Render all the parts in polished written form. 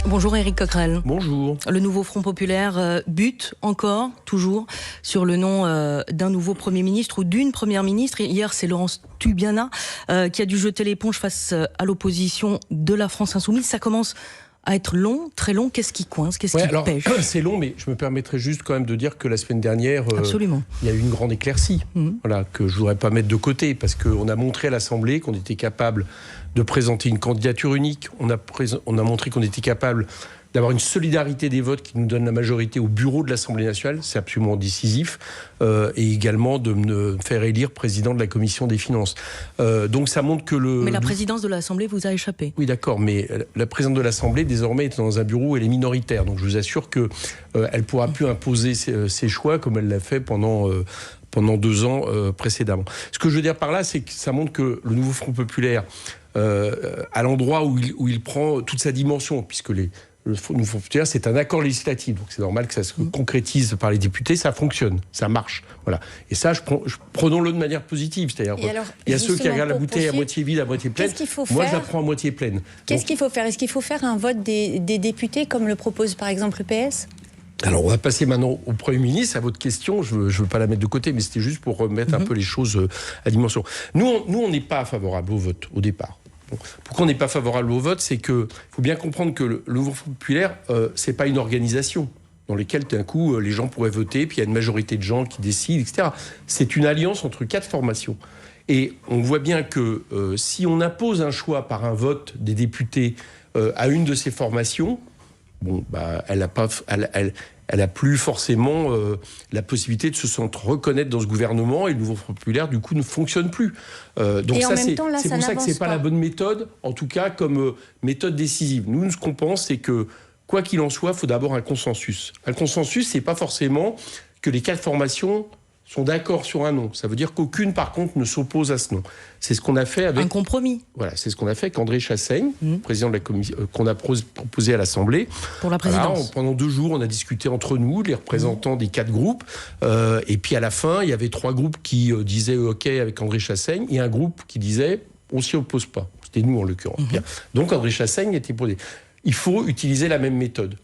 Bonjour Éric Coquerel. Bonjour. Le nouveau Front Populaire bute encore, toujours, sur le nom d'un nouveau Premier ministre ou d'une Première ministre. Hier, c'est Laurence Tubiana qui a dû jeter l'éponge face à l'opposition de la France Insoumise. Ça commence à être long, très long. Qu'est-ce qui coince? Qu'est-ce qui pêche? C'est long, mais je me permettrai juste quand même de dire que la semaine dernière, Absolument. Il y a eu une grande éclaircie, voilà, que je ne voudrais pas mettre de côté, parce qu'on a montré à l'Assemblée qu'on était capable de présenter une candidature unique. On a montré qu'on était capable d'avoir une solidarité des votes qui nous donne la majorité au bureau de l'Assemblée nationale, c'est absolument décisif, et également de me faire élire président de la Commission des finances. Donc ça montre que Mais la présidence de l'Assemblée vous a échappé. Oui, d'accord, mais la présidente de l'Assemblée, désormais, est dans un bureau où elle est minoritaire. Donc je vous assure qu'elle ne pourra plus imposer ses choix comme elle l'a fait pendant 2 ans précédemment. Ce que je veux dire par là, c'est que ça montre que le nouveau Front Populaire, à l'endroit où il prend toute sa dimension, puisque le nouveau Front Populaire, c'est un accord législatif, donc c'est normal que ça se concrétise par les députés, ça fonctionne, ça marche. Voilà. Et ça, prenons-le de manière positive. C'est-à-dire il y a ceux qui regardent la bouteille à moitié vide, à moitié pleine. Moi, je la prends à moitié pleine. Qu'est-ce qu'il faut faire? Est-ce qu'il faut faire un vote des députés, comme le propose par exemple le PS? Alors, on va passer maintenant au Premier ministre. À votre question, je veux pas la mettre de côté, mais c'était juste pour remettre un peu les choses à dimension. Nous, on n'est pas favorable au vote, au départ. Bon. Pourquoi on n'est pas favorable au vote? C'est qu'il faut bien comprendre que le Nouveau Front Populaire, c'est pas une organisation dans laquelle, d'un coup, les gens pourraient voter, puis il y a une majorité de gens qui décident, etc. C'est une alliance entre 4 formations. Et on voit bien que si on impose un choix par un vote des députés à une de ces formations, bon, bah, elle a plus forcément la possibilité de se reconnaître dans ce gouvernement, et le Nouveau Front Populaire, du coup, ne fonctionne plus. Donc ça, c'est pour ça que c'est pas la bonne méthode, en tout cas comme méthode décisive. Nous, ce qu'on pense, c'est que, quoi qu'il en soit, il faut d'abord un consensus. Un consensus, c'est pas forcément que les 4 formations sont d'accord sur un nom. Ça veut dire qu'aucune, par contre, ne s'oppose à ce nom. C'est ce qu'on a fait avec... Un compromis. Voilà, c'est ce qu'on a fait avec André Chassaigne, président de la commission, qu'on a proposé à l'Assemblée. Pour la présidence. Voilà, pendant 2 jours, on a discuté entre nous, les représentants des 4 groupes. Et puis à la fin, il y avait 3 groupes qui disaient OK avec André Chassaigne, et un groupe qui disait on s'y oppose pas. C'était nous, en l'occurrence. Donc André Chassaigne était posé. Il faut utiliser la même méthode.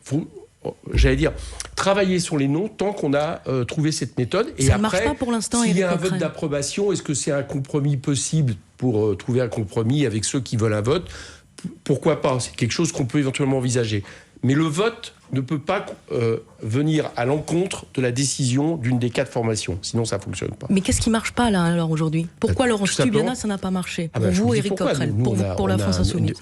J'allais dire, travailler sur les noms tant qu'on a trouvé cette méthode. Et ça après, ne marche pas pour l'instant. S'il y a un vote d'approbation, est-ce que c'est un compromis possible pour trouver un compromis avec ceux qui veulent un vote? Pourquoi pas? C'est quelque chose qu'on peut éventuellement envisager. Mais le vote ne peut pas venir à l'encontre de la décision d'une des 4 formations. Sinon, ça ne fonctionne pas. Mais qu'est-ce qui ne marche pas là alors aujourd'hui? Pourquoi Laurence Tubiana, ça n'a pas marché? Pour vous, Éric Coquerel, pour la France Insoumise.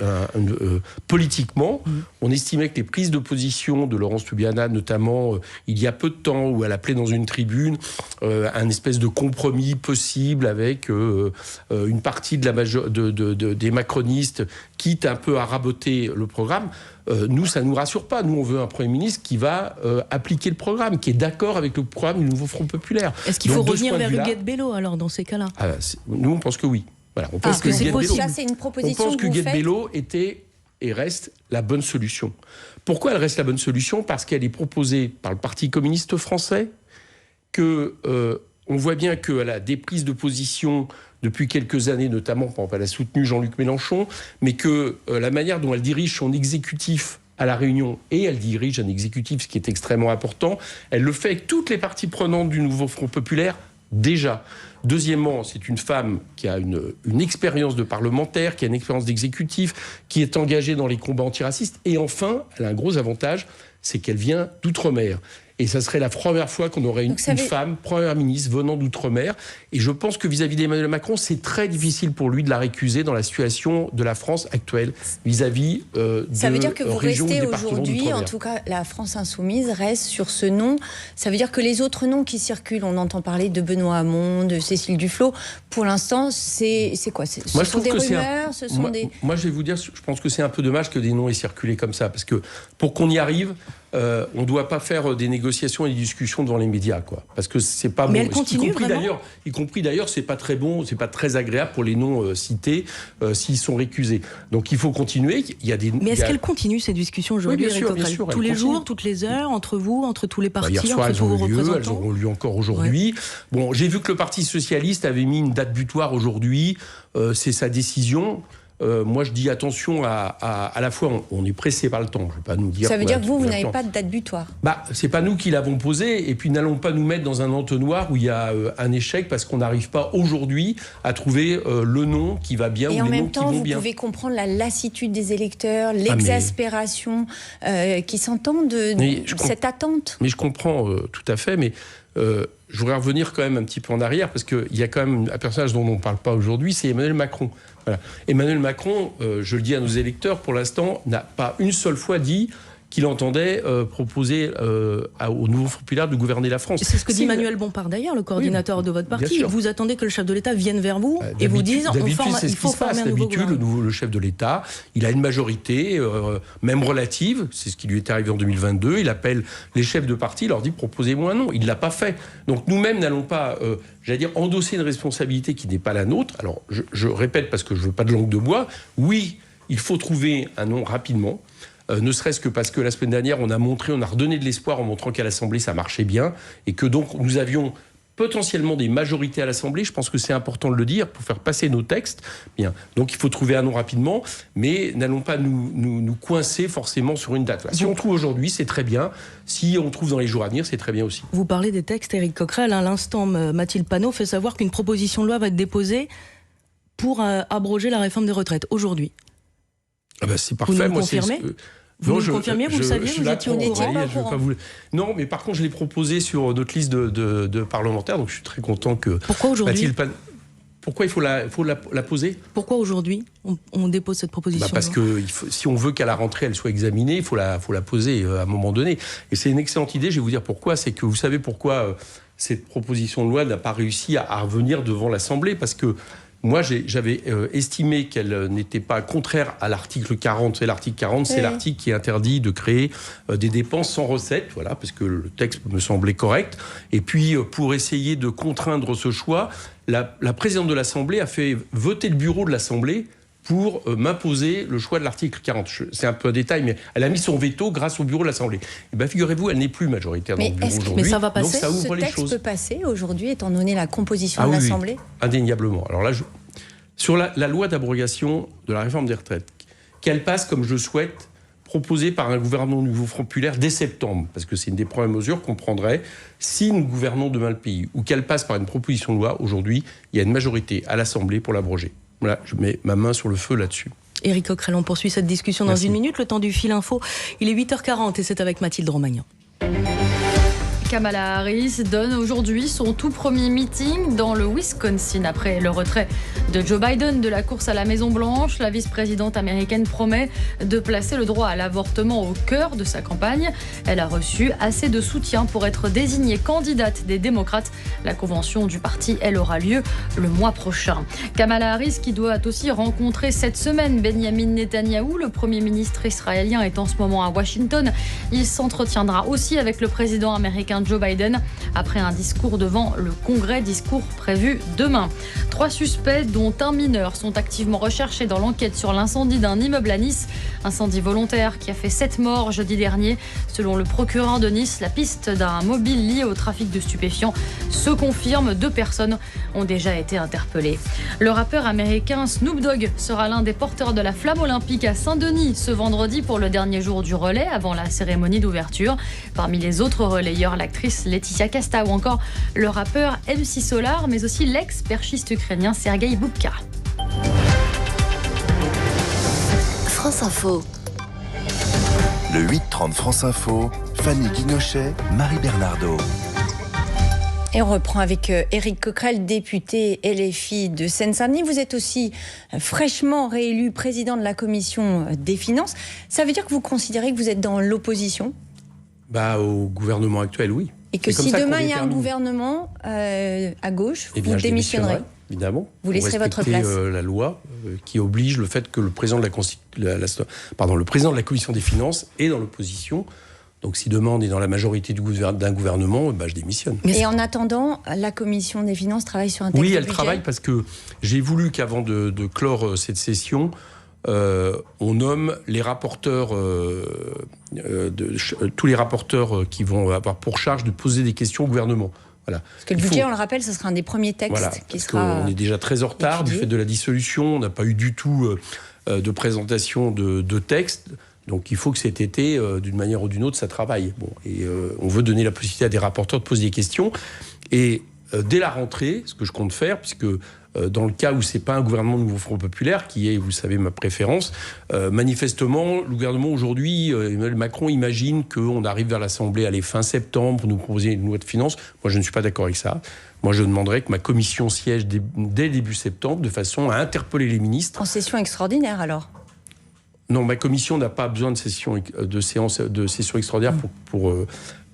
Politiquement, on estimait que les prises de position de Laurence Tubiana, notamment il y a peu de temps, où elle appelait dans une tribune un espèce de compromis possible avec une partie des macronistes, quitte un peu à raboter le programme. Nous, ça ne nous rassure pas. Nous, on veut un Premier ministre qui va appliquer le programme, qui est d'accord avec le programme du Nouveau Front Populaire. Est-ce qu'il faut revenir vers Huguette Bello, alors, dans ces cas-là? Nous, on pense que oui. Voilà, on pense que c'est possible. Ça, c'est une proposition. On pense que Huguette Bello était et reste la bonne solution. Pourquoi elle reste la bonne solution? Parce qu'elle est proposée par le Parti communiste français, que on voit bien qu'elle a des prises de position depuis quelques années, notamment, par exemple, elle a soutenu Jean-Luc Mélenchon, mais que la manière dont elle dirige son exécutif à La Réunion, et elle dirige un exécutif, ce qui est extrêmement important, elle le fait avec toutes les parties prenantes du Nouveau Front Populaire, déjà. Deuxièmement, c'est une femme qui a une expérience de parlementaire, qui a une expérience d'exécutif, qui est engagée dans les combats antiracistes. Et enfin, elle a un gros avantage, c'est qu'elle vient d'outre-mer. Et ça serait la première fois qu'on aurait une femme première ministre venant d'outre-mer. Et je pense que vis-à-vis d'Emmanuel Macron, c'est très difficile pour lui de la récuser dans la situation de la France actuelle vis-à-vis ça veut dire que vous restez aujourd'hui, en tout cas la France Insoumise reste sur ce nom. Ça veut dire que les autres noms qui circulent, on entend parler de Benoît Hamon, de Cécile Duflot, pour l'instant, c'est quoi? Ce sont des rumeurs, Moi, je vais vous dire, je pense que c'est un peu dommage que des noms aient circulé comme ça. Parce que pour qu'on y arrive, on ne doit pas faire des négociations et des discussions devant les médias, quoi. Parce que c'est pas bon. Mais elle continue y compris d'ailleurs, c'est pas très bon, c'est pas très agréable pour les noms cités s'ils sont récusés. Donc il faut continuer. Mais est-ce qu'elle continue ces discussions aujourd'hui, bien sûr, tous les jours, toutes les heures, entre vous, entre tous les partis, entre tous vos représentants? Elles auront lieu encore aujourd'hui. Ouais. Bon, j'ai vu que le Parti socialiste avait mis une date butoir aujourd'hui. C'est sa décision. moi, je dis attention à la fois, on est pressé par le temps. Je vais pas nous dire. Ça veut dire que vous n'avez pas de date butoir. C'est pas nous qui l'avons posé, et puis n'allons pas nous mettre dans un entonnoir où il y a un échec parce qu'on n'arrive pas aujourd'hui à trouver le nom qui va bien ou les noms qui vont bien. Et en même temps, vous pouvez comprendre la lassitude des électeurs, l'exaspération qui s'entend de cette attente. Mais je comprends tout à fait, mais je voudrais revenir quand même un petit peu en arrière, parce qu'il y a quand même un personnage dont on ne parle pas aujourd'hui, c'est Emmanuel Macron. Voilà. Emmanuel Macron, je le dis à nos électeurs, pour l'instant, n'a pas une seule fois dit qu'il entendait proposer au nouveau Front populaire de gouverner la France. C'est ce que dit Manuel Bompard d'ailleurs, le coordinateur de votre parti. Vous attendez que le chef de l'État vienne vers vous et vous dise il faut former un nouveau gouvernement. Le chef de l'État, il a une majorité, même relative, c'est ce qui lui est arrivé en 2022, il appelle les chefs de parti, il leur dit proposez-moi un nom. Il ne l'a pas fait. Donc nous-mêmes n'allons pas, endosser une responsabilité qui n'est pas la nôtre. Alors je répète parce que je ne veux pas de langue de bois, oui, il faut trouver un nom rapidement. Ne serait-ce que parce que la semaine dernière, on a redonné de l'espoir en montrant qu'à l'Assemblée, ça marchait bien, et que donc nous avions potentiellement des majorités à l'Assemblée. Je pense que c'est important de le dire pour faire passer nos textes. Bien. Donc il faut trouver un nom rapidement, mais n'allons pas nous coincer forcément sur une date. Si on trouve aujourd'hui, c'est très bien. Si on trouve dans les jours à venir, c'est très bien aussi. Vous parlez des textes, Éric Coquerel. À l'instant, Mathilde Panot fait savoir qu'une proposition de loi va être déposée pour abroger la réforme des retraites aujourd'hui. C'est parfait. Vous nous confirmez ? Vous le confirmiez, vous le saviez, vous étiez au courant. Non, mais par contre, je l'ai proposé sur notre liste de parlementaires, donc je suis très content que... Pourquoi aujourd'hui ? Pourquoi il faut la poser ? Pourquoi aujourd'hui on dépose cette proposition ? Parce que si on veut qu'à la rentrée, elle soit examinée, il faut la poser à un moment donné. Et c'est une excellente idée, je vais vous dire pourquoi. C'est que vous savez pourquoi cette proposition de loi n'a pas réussi à revenir devant l'Assemblée ? Parce que moi, j'avais estimé qu'elle n'était pas contraire à l'article 40. C'est l'article 40, c'est l'article qui interdit de créer des dépenses sans recette, voilà, parce que le texte me semblait correct. Et puis, pour essayer de contraindre ce choix, la présidente de l'Assemblée a fait voter le bureau de l'Assemblée pour m'imposer le choix de l'article 40. C'est un peu un détail, mais elle a mis son veto grâce au bureau de l'Assemblée. Et bien, figurez-vous, elle n'est plus majoritaire dans le bureau aujourd'hui. Mais ça va passer. Donc, ça ouvre les choses. Ce texte peut passer aujourd'hui, étant donné la composition de l'Assemblée ? Oui, indéniablement. Alors là, sur la loi d'abrogation de la réforme des retraites, qu'elle passe, comme je le souhaite, proposée par un gouvernement nouveau Front populaire dès septembre, parce que c'est une des premières mesures qu'on prendrait si nous gouvernons demain le pays, ou qu'elle passe par une proposition de loi, aujourd'hui, il y a une majorité à l'Assemblée pour l'abroger. Voilà, je mets ma main sur le feu là-dessus. Éric Coquerel, on poursuit cette discussion dans une minute. Le temps du fil info, il est 8h40 et c'est avec Mathilde Romagnan. Kamala Harris donne aujourd'hui son tout premier meeting dans le Wisconsin. Après le retrait de Joe Biden de la course à la Maison-Blanche, la vice-présidente américaine promet de placer le droit à l'avortement au cœur de sa campagne. Elle a reçu assez de soutien pour être désignée candidate des démocrates. La convention du parti, elle, aura lieu le mois prochain. Kamala Harris qui doit aussi rencontrer cette semaine Benjamin Netanyahou, le premier ministre israélien est en ce moment à Washington. Il s'entretiendra aussi avec le président américain Joe Biden après un discours devant le Congrès, discours prévu demain. 3 suspects, dont un mineur, sont activement recherchés dans l'enquête sur l'incendie d'un immeuble à Nice. Incendie volontaire qui a fait 7 morts jeudi dernier. Selon le procureur de Nice, la piste d'un mobile lié au trafic de stupéfiants se confirme. 2 personnes ont déjà été interpellées. Le rappeur américain Snoop Dogg sera l'un des porteurs de la flamme olympique à Saint-Denis ce vendredi pour le dernier jour du relais avant la cérémonie d'ouverture. Parmi les autres relayeurs, l'actrice Laetitia Casta ou encore le rappeur MC Solar, mais aussi l'ex-perchiste ukrainien Sergueï Boubka. France Info. Le 8-30 France Info, Fanny Guinochet, Marie Bernardo. Et on reprend avec Éric Coquerel, député LFI de Seine-Saint-Denis. Vous êtes aussi fraîchement réélu président de la commission des finances. Ça veut dire que vous considérez que vous êtes dans l'opposition ? Au gouvernement actuel, oui. Et que si demain il y a un gouvernement à gauche, vous démissionnerez ? Évidemment. Vous laisserez votre place. La loi qui oblige le fait que le président de le président de la commission des finances est dans l'opposition. Donc si demain on est dans la majorité d'un gouvernement, je démissionne. Et en attendant, la commission des finances travaille sur un texte de budget ? Oui, elle travaille parce que j'ai voulu qu'avant de clore cette session, on nomme les rapporteurs, tous les rapporteurs qui vont avoir pour charge de poser des questions au gouvernement. Voilà. Parce que le budget, on le rappelle, ce sera un des premiers textes qui sera... On est déjà très en retard du fait de la dissolution. On n'a pas eu du tout de présentation de textes. Donc il faut que cet été, d'une manière ou d'une autre, ça travaille. Bon, et on veut donner la possibilité à des rapporteurs de poser des questions. Et dès la rentrée, ce que je compte faire, puisque dans le cas où c'est pas un gouvernement de Nouveau Front Populaire, qui est, vous savez, ma préférence, manifestement, le gouvernement aujourd'hui, Emmanuel Macron imagine qu'on arrive vers l'Assemblée fin septembre pour nous proposer une loi de finances. Moi, je ne suis pas d'accord avec ça. Moi, je demanderais que ma commission siège dès début septembre, de façon à interpeller les ministres. En session extraordinaire, alors ? Non, ma commission n'a pas besoin de session extraordinaire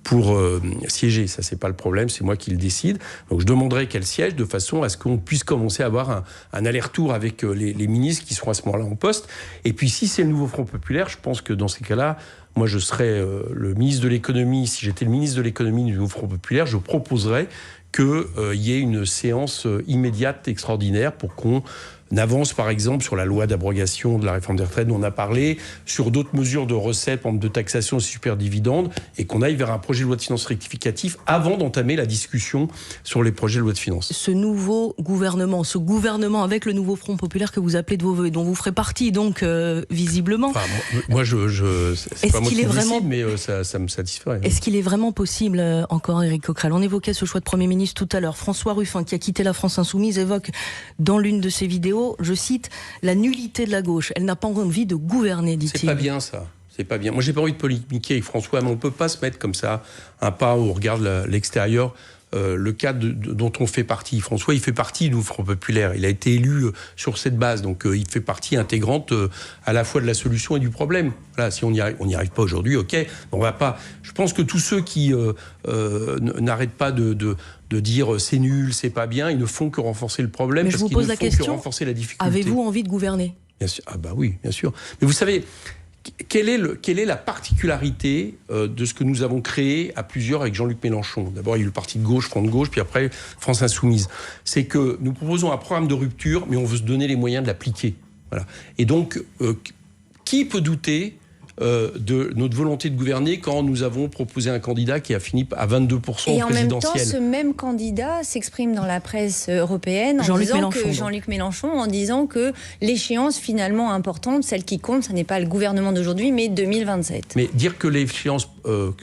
pour siéger. Ça, c'est pas le problème, c'est moi qui le décide. Donc je demanderai qu'elle siège de façon à ce qu'on puisse commencer à avoir un aller-retour avec les ministres qui seront à ce moment-là en poste. Et puis si c'est le Nouveau Front Populaire, je pense que dans ces cas-là, moi je serais le ministre de l'économie. Si j'étais le ministre de l'économie du Nouveau Front Populaire, je proposerais qu'il y ait une séance immédiate extraordinaire pour qu'on avance par exemple sur la loi d'abrogation de la réforme des retraites dont on a parlé, sur d'autres mesures de recettes, par exemple de taxation et super-dividendes, et qu'on aille vers un projet de loi de finances rectificatif avant d'entamer la discussion sur les projets de loi de finances. Ce nouveau gouvernement, ce gouvernement avec le Nouveau Front Populaire que vous appelez de vos voeux, dont vous ferez partie donc visiblement. Enfin, moi c'est pas moi qui décide, mais ça me satisferait. Est-ce qu'il est vraiment possible, encore Éric Coquerel, on évoquait ce choix de Premier ministre tout à l'heure, François Ruffin qui a quitté la France Insoumise évoque dans l'une de ses vidéos, je cite, la nullité de la gauche. Elle n'a pas envie de gouverner, dit-il. C'est pas bien ça. C'est pas bien. Moi, j'ai pas envie de polémiquer avec François, mais on peut pas se mettre comme ça un pas où on regarde l'extérieur. Le cas dont on fait partie. François, il fait partie du Front Populaire. Il a été élu sur cette base. Donc, il fait partie intégrante à la fois de la solution et du problème. Voilà, si on n'y arrive pas aujourd'hui, ok. On va pas. Je pense que tous ceux qui n'arrêtent pas de dire c'est nul, c'est pas bien, ils ne font que renforcer le problème. Mais parce je vous qu'ils pose ne la font question, que renforcer la difficulté. Avez-vous envie de gouverner ? Bien sûr. Ah bah oui, bien sûr. Mais vous savez, quelle est la particularité de ce que nous avons créé à plusieurs avec Jean-Luc Mélenchon ? D'abord, il y a eu le parti de gauche, Front de gauche, puis après, France Insoumise. C'est que nous proposons un programme de rupture, mais on veut se donner les moyens de l'appliquer. Voilà. Et donc, qui peut douter de notre volonté de gouverner quand nous avons proposé un candidat qui a fini à 22% au présidentiel. Et en même temps, ce même candidat s'exprime dans la presse européenne Jean-Luc Mélenchon, en disant que l'échéance finalement importante, celle qui compte, ce n'est pas le gouvernement d'aujourd'hui, mais 2027. Mais dire que l'échéance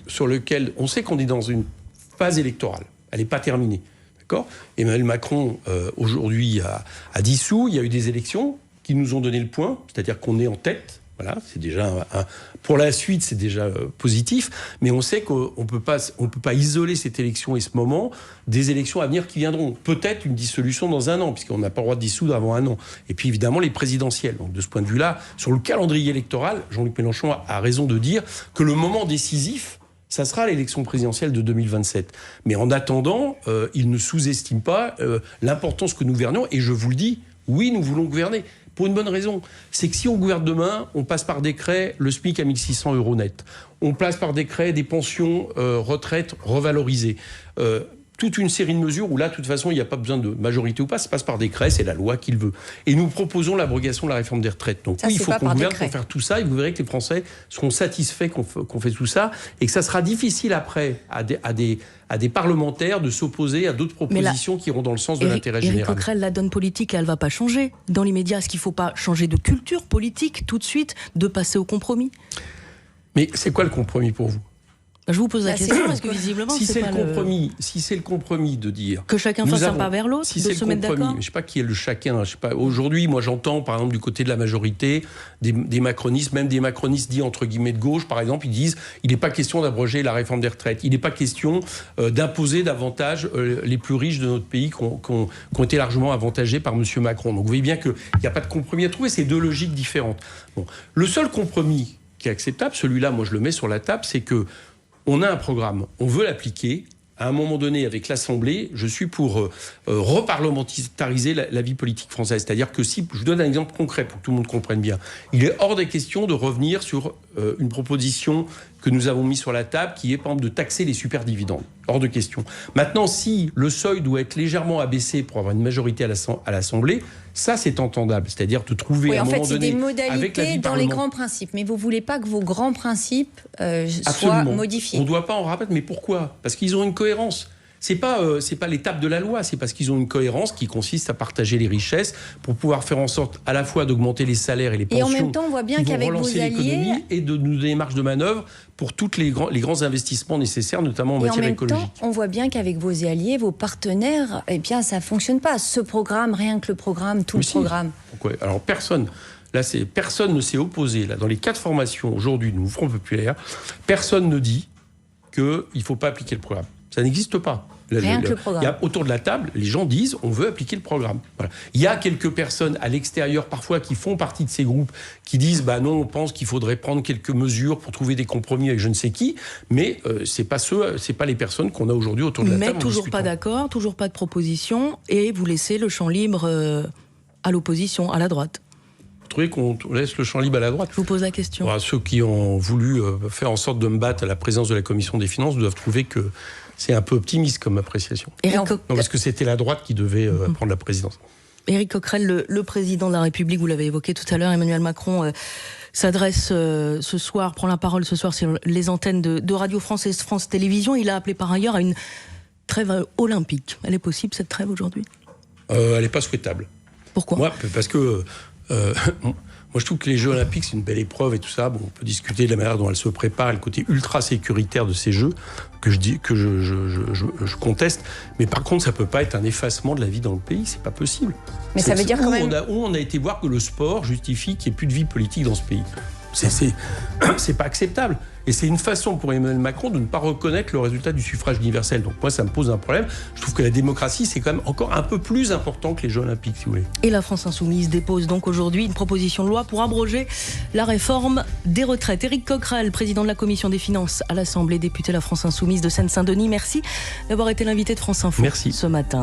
sur laquelle on sait qu'on est dans une phase électorale, elle n'est pas terminée, d'accord ? Emmanuel Macron aujourd'hui a dissous, il y a eu des élections qui nous ont donné le point, c'est-à-dire qu'on est en tête. Voilà, c'est déjà pour la suite, c'est déjà positif, mais on sait qu'on ne peut pas isoler cette élection et ce moment des élections à venir qui viendront. Peut-être une dissolution dans un an, puisqu'on n'a pas le droit de dissoudre avant un an. Et puis évidemment les présidentielles. Donc de ce point de vue-là, sur le calendrier électoral, Jean-Luc Mélenchon a raison de dire que le moment décisif, ça sera l'élection présidentielle de 2027. Mais en attendant, il ne sous-estime pas l'importance que nous gouvernons. Et je vous le dis, oui, nous voulons gouverner. Pour une bonne raison, c'est que si on gouverne demain, on passe par décret le SMIC à 1 600 € net. On place par décret des pensions retraite revalorisées. Toute une série de mesures où là, de toute façon, il n'y a pas besoin de majorité ou pas, ça passe par décret, c'est la loi qu'il veut. Et nous proposons l'abrogation de la réforme des retraites. Donc ça, oui, il faut qu'on gouverne pour faire tout ça, et vous verrez que les Français seront satisfaits qu'on fait tout ça, et que ça sera difficile après à des parlementaires de s'opposer à d'autres propositions qui iront dans le sens de l'intérêt général. Éric Coquerel, la donne politique, elle ne va pas changer dans l'immédiat. Est-ce qu'il ne faut pas changer de culture politique tout de suite, de passer au compromis ? Mais c'est quoi le compromis pour vous ? Je vous pose la question parce que visiblement, si c'est le compromis de dire que chacun fasse un pas vers l'autre, de se mettre d'accord. Je ne sais pas qui est le chacun. Je sais pas. Aujourd'hui, moi, j'entends, par exemple, du côté de la majorité, des macronistes, même des macronistes dits entre guillemets de gauche, par exemple, ils disent il n'est pas question d'abroger la réforme des retraites. Il n'est pas question d'imposer davantage les plus riches de notre pays qui ont été largement avantagés par M. Macron. Donc, vous voyez bien qu'il n'y a pas de compromis à trouver. C'est deux logiques différentes. Bon. Le seul compromis qui est acceptable, celui-là, moi, je le mets sur la table, c'est que on a un programme, on veut l'appliquer. À un moment donné, avec l'Assemblée, je suis pour reparlementariser la vie politique française. C'est-à-dire que si, je vous donne un exemple concret pour que tout le monde comprenne bien, il est hors des questions de revenir sur une proposition que nous avons mise sur la table, qui est par exemple de taxer les superdividendes. Hors de question. Maintenant, si le seuil doit être légèrement abaissé pour avoir une majorité à l'Assemblée, ça c'est entendable. C'est-à-dire de trouver à un moment donné... Oui, en fait, c'est des modalités dans les grands principes. Mais vous ne voulez pas que vos grands principes soient modifiés. On ne doit pas en rabattre. Mais pourquoi ? Parce qu'ils ont une cohérence. c'est pas l'étape de la loi, c'est parce qu'ils ont une cohérence qui consiste à partager les richesses pour pouvoir faire en sorte à la fois d'augmenter les salaires et les pensions. Et en même temps, on voit bien qu'avec vos alliés et de nous donner marge de manœuvre pour tous les grands investissements nécessaires, notamment en matière écologique. Et en même temps, on voit bien qu'avec vos alliés, vos partenaires, eh bien, ça fonctionne pas. Ce programme, rien que le programme, tout le programme. Donc, ouais, alors personne ne s'est opposé. Là, dans les 4 formations aujourd'hui du Front Populaire, personne ne dit qu'il ne faut pas appliquer le programme. Ça n'existe pas. Rien que le programme. Autour de la table, les gens disent on veut appliquer le programme. Voilà. Il y a quelques personnes à l'extérieur parfois qui font partie de ces groupes qui disent non, on pense qu'il faudrait prendre quelques mesures pour trouver des compromis avec je ne sais qui, mais c'est pas les personnes qu'on a aujourd'hui autour de la table. Mais toujours pas d'accord, toujours pas de proposition, et vous laissez le champ libre à l'opposition, à la droite. Vous trouvez qu'on laisse le champ libre à la droite ? Je vous pose la question. Alors, ceux qui ont voulu faire en sorte de me battre à la présidence de la Commission des Finances doivent trouver que c'est un peu optimiste comme appréciation. Non, parce que c'était la droite qui devait prendre la présidence. Éric Coquerel, le président de la République, vous l'avez évoqué tout à l'heure, Emmanuel Macron s'adresse ce soir, prend la parole ce soir sur les antennes de Radio France et France Télévisions. Il a appelé par ailleurs à une trêve olympique. Elle est possible, cette trêve, aujourd'hui ? Elle n'est pas souhaitable. Pourquoi ? Parce que moi, je trouve que les Jeux Olympiques, c'est une belle épreuve et tout ça. Bon, on peut discuter de la manière dont elle se prépare, le côté ultra sécuritaire de ces Jeux, que je conteste. Mais par contre, ça peut pas être un effacement de la vie dans le pays. C'est pas possible. Mais ça veut dire quand même. Où on a été voir que le sport justifie qu'il n'y ait plus de vie politique dans ce pays. C'est pas acceptable. Et c'est une façon pour Emmanuel Macron de ne pas reconnaître le résultat du suffrage universel. Donc moi, ça me pose un problème. Je trouve que la démocratie, c'est quand même encore un peu plus important que les Jeux Olympiques, si vous voulez. Et la France Insoumise dépose donc aujourd'hui une proposition de loi pour abroger la réforme des retraites. Éric Coquerel, président de la Commission des Finances à l'Assemblée, député de la France Insoumise de Seine-Saint-Denis. Merci d'avoir été l'invité de France Info ce matin.